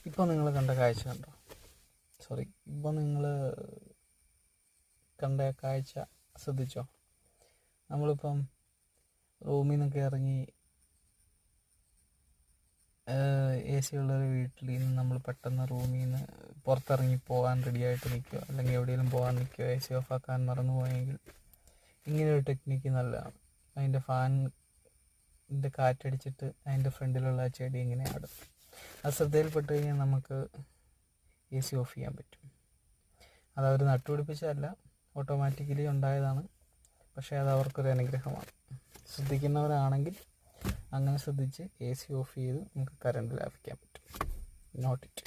ഇപ്പോൾ നിങ്ങൾ കണ്ട കാഴ്ച കണ്ടോ? ഇപ്പോൾ നിങ്ങൾ കണ്ട കാഴ്ച ശ്രദ്ധിച്ചോ? നമ്മളിപ്പം റൂമിൽ നിന്നൊക്കെ ഇറങ്ങി എ സി ഉള്ളൊരു വീട്ടിൽ നിന്ന് നമ്മൾ പെട്ടെന്ന് റൂമിൽ നിന്ന് പുറത്തിറങ്ങി പോകാൻ റെഡിയായിട്ട് നിൽക്കുക, അല്ലെങ്കിൽ എവിടെയെങ്കിലും പോകാൻ നിൽക്കുക, എ സി ഓഫാക്കാൻ മറന്നു പോയെങ്കിൽ ഇങ്ങനെയൊരു ടെക്നിക്ക് നല്ലതാണ്. അതിൻ്റെ ഫാനിൻ്റെ കാറ്റടിച്ചിട്ട് അതിൻ്റെ ഫ്രണ്ടിലുള്ള ചെടി ഇങ്ങനെ ആടും. അത് ശ്രദ്ധയിൽപ്പെട്ട് കഴിഞ്ഞാൽ നമുക്ക് എ സി ഓഫ് ചെയ്യാൻ പറ്റും. അതവർ നട്ടുപിടിപ്പിച്ചതല്ല, ഓട്ടോമാറ്റിക്കലി ഉണ്ടായതാണ്. പക്ഷേ അത് അവർക്കൊരു അനുഗ്രഹമാണ്. ശ്രദ്ധിക്കുന്നവരാണെങ്കിൽ അങ്ങനെ ശ്രദ്ധിച്ച് എ സി ഓഫ് ചെയ്ത് നമുക്ക് കറണ്ട് ലാഭിക്കാൻ പറ്റും. Note it.